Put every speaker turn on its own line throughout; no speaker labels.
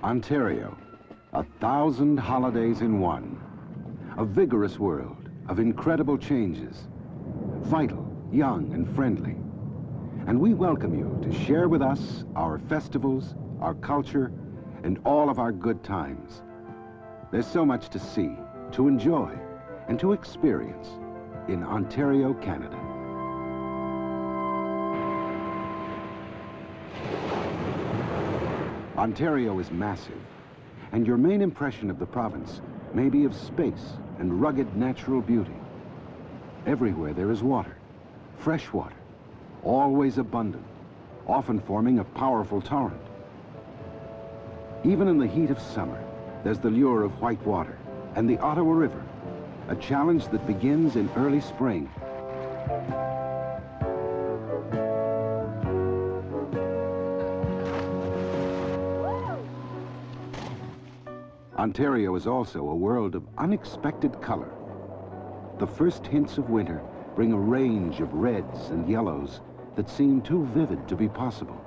Ontario, 1,000 holidays in one. A vigorous world of incredible changes. Vital, young, and friendly. And we welcome you to share with us our festivals, our culture, and all of our good times. There's so much to see, to enjoy, and to experience in Ontario, Canada. Ontario is massive, and your main impression of the province may be of space and rugged natural beauty. Everywhere there is water, fresh water, always abundant, often forming a powerful torrent. Even in the heat of summer, there's the lure of white water and the Ottawa River, a challenge that begins in early spring. Ontario is also a world of unexpected color. The first hints of winter bring a range of reds and yellows that seem too vivid to be possible.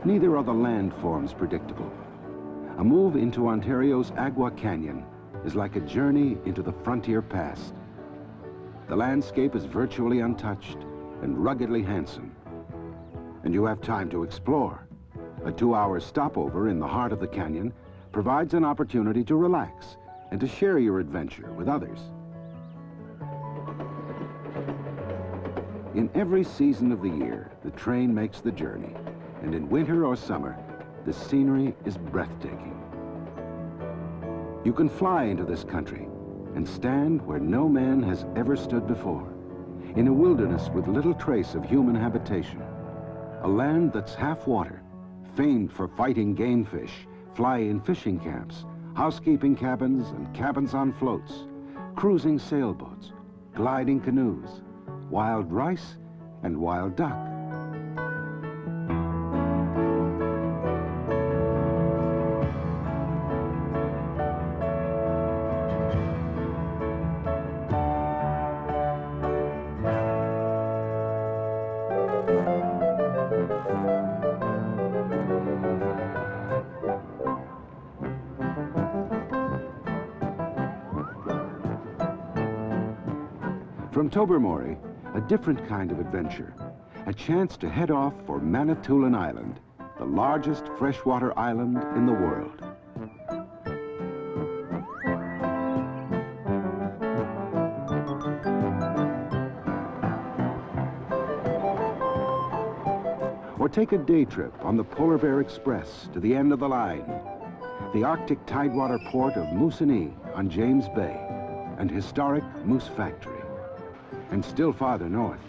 Neither are the landforms predictable. A move into Ontario's Agua Canyon is like a journey into the frontier past. The landscape is virtually untouched and ruggedly handsome. And you have time to explore. A 2-hour stopover in the heart of the canyon provides an opportunity to relax and to share your adventure with others. In every season of the year, the train makes the journey, and in winter or summer, the scenery is breathtaking. You can fly into this country and stand where no man has ever stood before, in a wilderness with little trace of human habitation, a land that's half water, famed for fighting game fish, fly-in fishing camps, housekeeping cabins and cabins on floats, cruising sailboats, gliding canoes, wild rice and wild duck. From Tobermory, a different kind of adventure, a chance to head off for Manitoulin Island, the largest freshwater island in the world. Or take a day trip on the Polar Bear Express to the end of the line, the Arctic tidewater port of Moosonee on James Bay, and historic Moose Factory. And still farther north,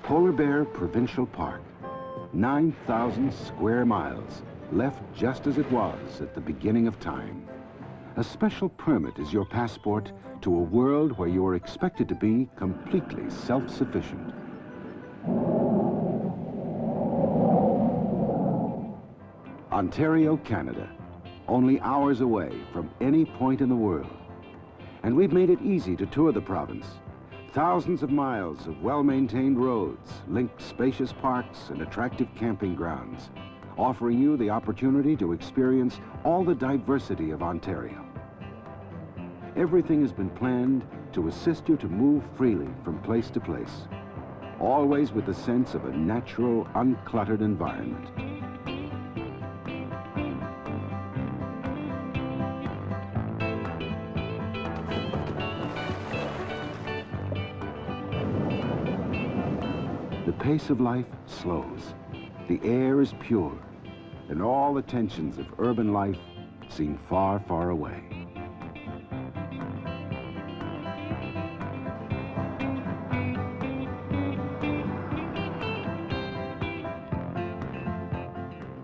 Polar Bear Provincial Park, 9,000 square miles, left just as it was at the beginning of time. A special permit is your passport to a world where you are expected to be completely self-sufficient. Ontario, Canada, only hours away from any point in the world. And we've made it easy to tour the province. Thousands of miles of well-maintained roads link spacious parks and attractive camping grounds, offering you the opportunity to experience all the diversity of Ontario. Everything has been planned to assist you to move freely from place to place, always with the sense of a natural, uncluttered environment. The pace of life slows, the air is pure, and all the tensions of urban life seem far, far away.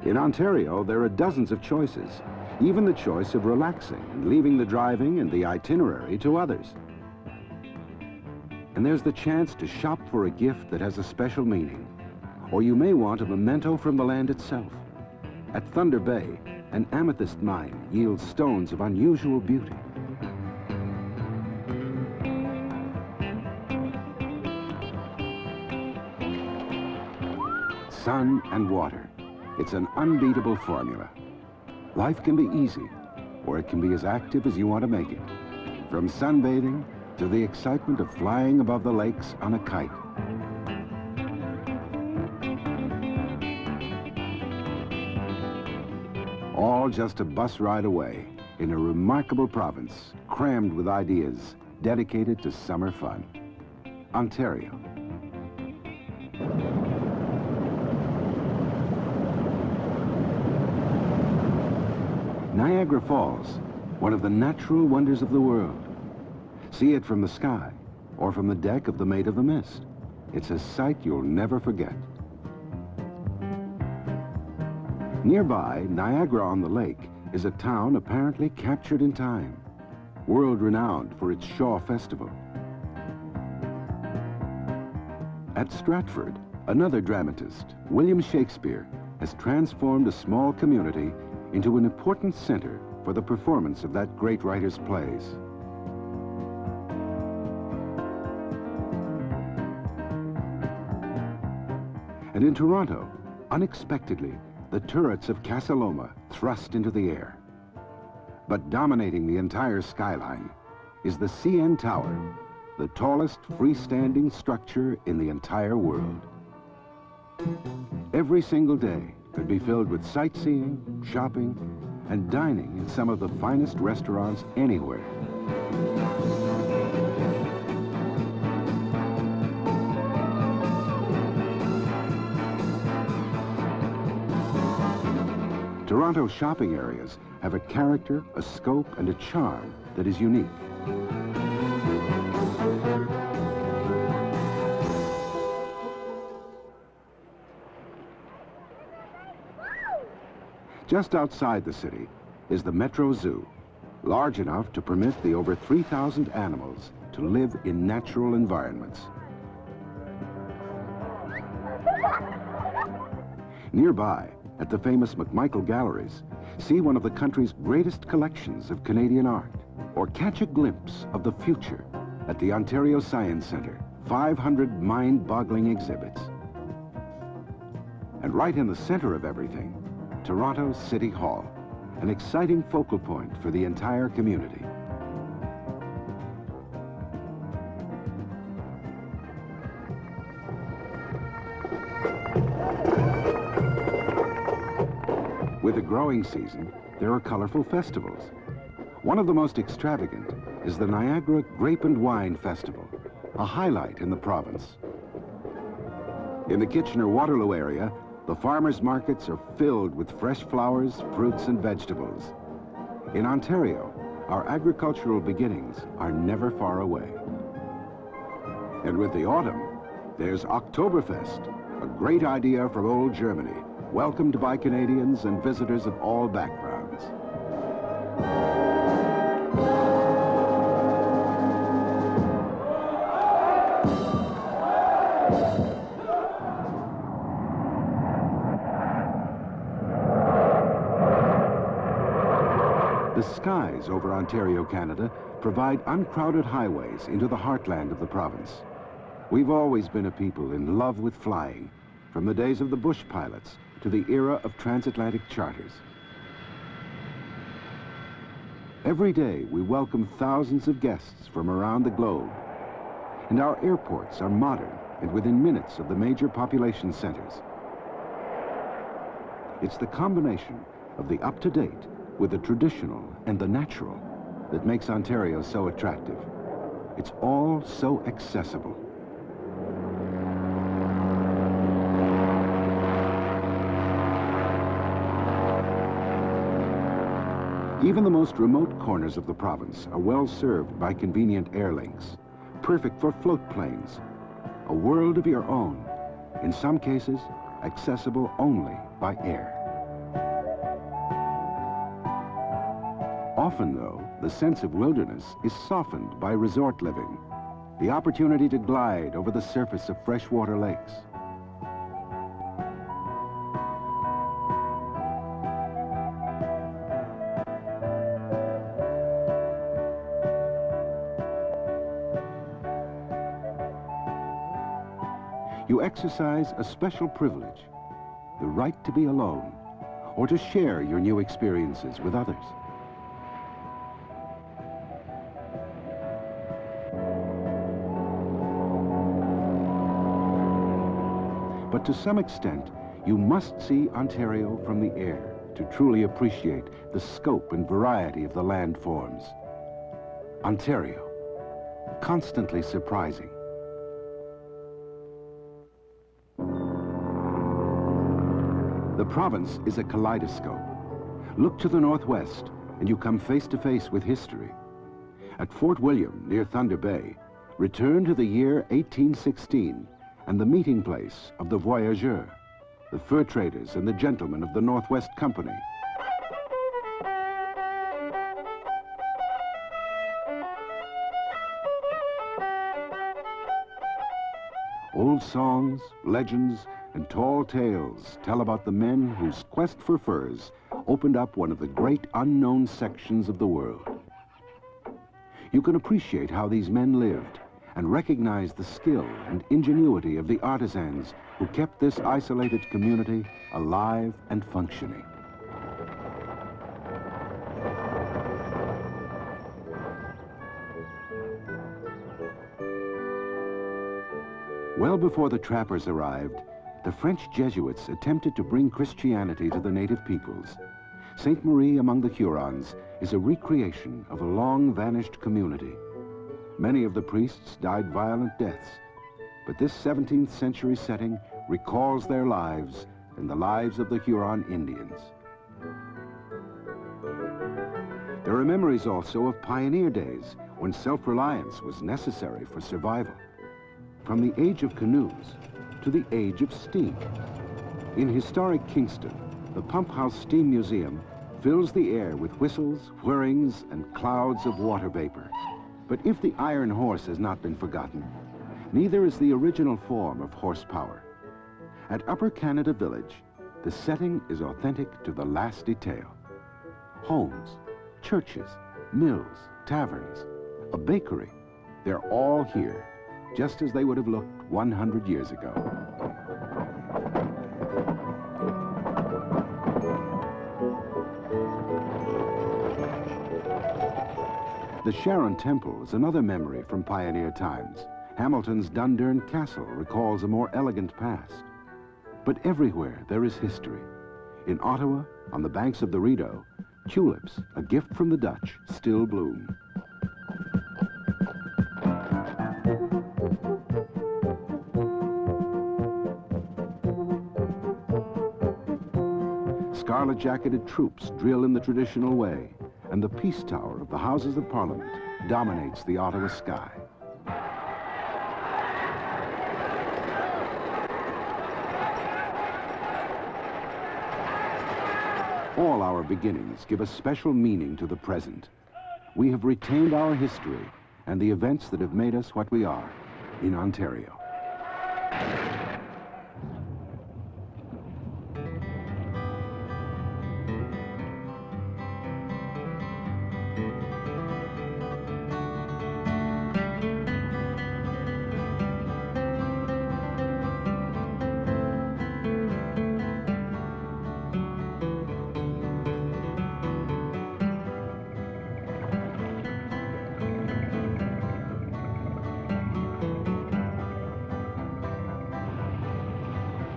In Ontario, there are dozens of choices, even the choice of relaxing and leaving the driving and the itinerary to others. And there's the chance to shop for a gift that has a special meaning. Or you may want a memento from the land itself. At Thunder Bay, an amethyst mine yields stones of unusual beauty. Sun and water. It's an unbeatable formula. Life can be easy, or it can be as active as you want to make it. From sunbathing to the excitement of flying above the lakes on a kite. All just a bus ride away in a remarkable province crammed with ideas dedicated to summer fun. Ontario. Niagara Falls, one of the natural wonders of the world. See it from the sky or from the deck of the Maid of the Mist. It's a sight you'll never forget. Nearby, Niagara-on-the-Lake is a town apparently captured in time, world-renowned for its Shaw Festival. At Stratford, another dramatist, William Shakespeare, has transformed a small community into an important center for the performance of that great writer's plays. And in Toronto, unexpectedly, the turrets of Casa Loma thrust into the air. But dominating the entire skyline is the CN Tower, the tallest freestanding structure in the entire world. Every single day could be filled with sightseeing, shopping, and dining in some of the finest restaurants anywhere. Toronto's shopping areas have a character, a scope, and a charm that is unique. Just outside the city is the Metro Zoo, large enough to permit the over 3,000 animals to live in natural environments. Nearby, at the famous McMichael Galleries, see one of the country's greatest collections of Canadian art, or catch a glimpse of the future at the Ontario Science Centre, 500 mind-boggling exhibits. And right in the center of everything, Toronto City Hall, an exciting focal point for the entire community. With the growing season, there are colorful festivals. One of the most extravagant is the Niagara Grape and Wine Festival, a highlight in the province. In the Kitchener-Waterloo area, the farmers' markets are filled with fresh flowers, fruits, and vegetables. In Ontario, our agricultural beginnings are never far away. And with the autumn, there's Oktoberfest, a great idea from old Germany, welcomed by Canadians and visitors of all backgrounds. The skies over Ontario, Canada, provide uncrowded highways into the heartland of the province. We've always been a people in love with flying, from the days of the bush pilots to the era of transatlantic charters. Every day, we welcome thousands of guests from around the globe, and our airports are modern and within minutes of the major population centers. It's the combination of the up-to-date with the traditional and the natural that makes Ontario so attractive. It's all so accessible. Even the most remote corners of the province are well served by convenient air links, perfect for float planes. A world of your own, in some cases, accessible only by air. Often, though, the sense of wilderness is softened by resort living, the opportunity to glide over the surface of freshwater lakes. You exercise a special privilege, the right to be alone, or to share your new experiences with others. But to some extent, you must see Ontario from the air to truly appreciate the scope and variety of the landforms. Ontario, constantly surprising. The province is a kaleidoscope. Look to the northwest, and you come face to face with history. At Fort William, near Thunder Bay, return to the year 1816 and the meeting place of the voyageurs, the fur traders and the gentlemen of the Northwest Company. Old songs, legends, and tall tales tell about the men whose quest for furs opened up one of the great unknown sections of the world. You can appreciate how these men lived and recognize the skill and ingenuity of the artisans who kept this isolated community alive and functioning. Well before the trappers arrived, the French Jesuits attempted to bring Christianity to the native peoples. Sainte Marie among the Hurons is a recreation of a long-vanished community. Many of the priests died violent deaths, but this 17th century setting recalls their lives and the lives of the Huron Indians. There are memories also of pioneer days when self-reliance was necessary for survival. From the age of canoes to the age of steam. In historic Kingston, the Pump House Steam Museum fills the air with whistles, whirrings, and clouds of water vapor. But if the iron horse has not been forgotten, neither is the original form of horsepower. At Upper Canada Village, the setting is authentic to the last detail. Homes, churches, mills, taverns, a bakery, they're all here, just as they would have looked 100 years ago. The Sharon Temple is another memory from pioneer times. Hamilton's Dundurn Castle recalls a more elegant past. But everywhere there is history. In Ottawa, on the banks of the Rideau, tulips, a gift from the Dutch, still bloom. Scarlet-jacketed troops drill in the traditional way, and the Peace Tower of the Houses of Parliament dominates the Ottawa sky. All our beginnings give a special meaning to the present. We have retained our history and the events that have made us what we are in Ontario.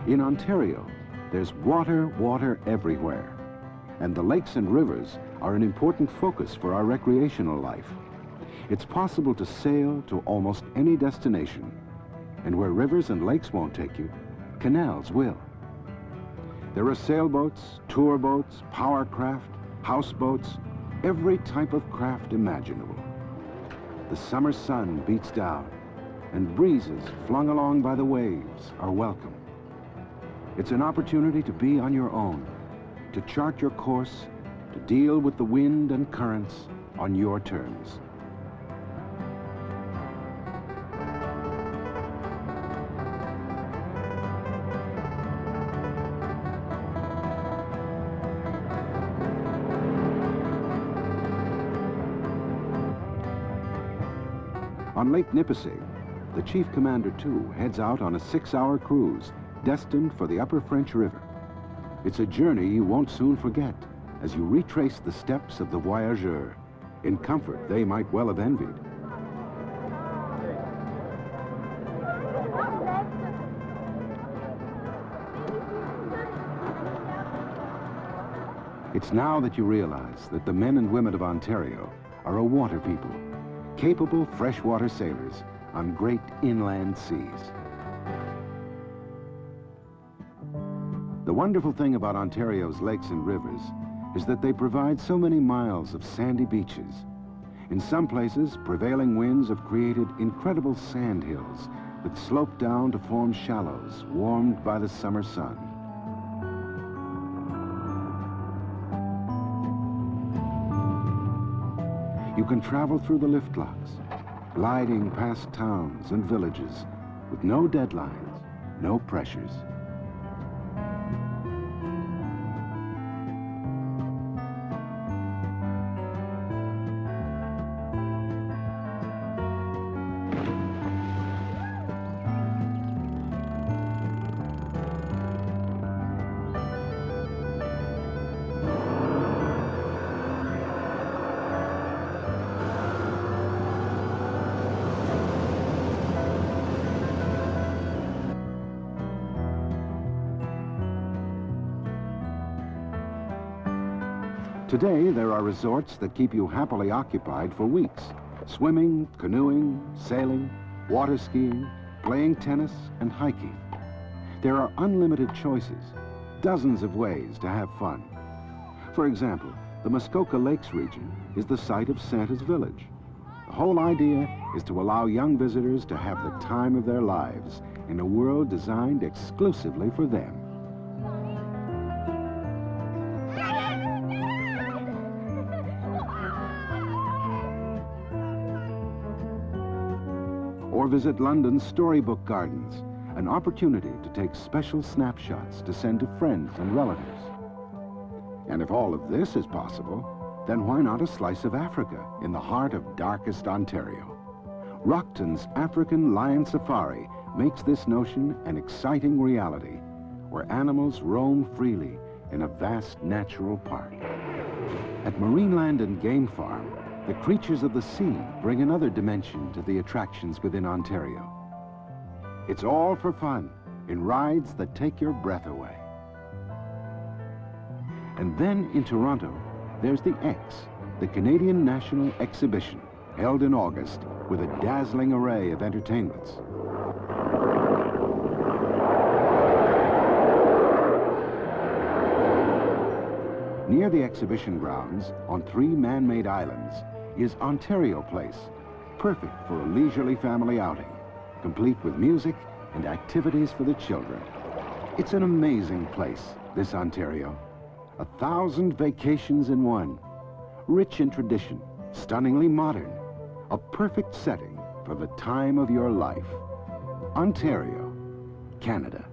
In Ontario, there's water everywhere. And the lakes and rivers are an important focus for our recreational life. It's possible to sail to almost any destination. And where rivers and lakes won't take you, canals will. There are sailboats, tour boats, power craft, houseboats, every type of craft imaginable. The summer sun beats down, and breezes flung along by the waves are welcome. It's an opportunity to be on your own, to chart your course, to deal with the wind and currents on your terms. On Lake Nipissing, the Chief Commander, too, heads out on a 6-hour cruise destined for the Upper French River. It's a journey you won't soon forget as you retrace the steps of the voyageur in comfort they might well have envied. It's now that you realize that the men and women of Ontario are a water people, capable freshwater sailors on great inland seas. The wonderful thing about Ontario's lakes and rivers is that they provide so many miles of sandy beaches. In some places, prevailing winds have created incredible sand hills that slope down to form shallows warmed by the summer sun. You can travel through the lift locks, gliding past towns and villages with no deadlines, no pressures. Today, there are resorts that keep you happily occupied for weeks. Swimming, canoeing, sailing, water skiing, playing tennis, and hiking. There are unlimited choices, dozens of ways to have fun. For example, the Muskoka Lakes region is the site of Santa's Village. The whole idea is to allow young visitors to have the time of their lives in a world designed exclusively for them. Or visit London's Storybook Gardens, an opportunity to take special snapshots to send to friends and relatives. And if all of this is possible, then why not a slice of Africa in the heart of darkest Ontario? Rockton's African Lion Safari makes this notion an exciting reality, where animals roam freely in a vast natural park. At Marineland and Game Farm, the creatures of the sea bring another dimension to the attractions within Ontario. It's all for fun in rides that take your breath away. And then in Toronto, there's the X, the Canadian National Exhibition, held in August with a dazzling array of entertainments. Near the exhibition grounds, on 3 man-made islands, is Ontario Place, perfect for a leisurely family outing, complete with music and activities for the children. It's an amazing place, this Ontario. 1,000 vacations in one. Rich in tradition, stunningly modern. A perfect setting for the time of your life. Ontario, Canada.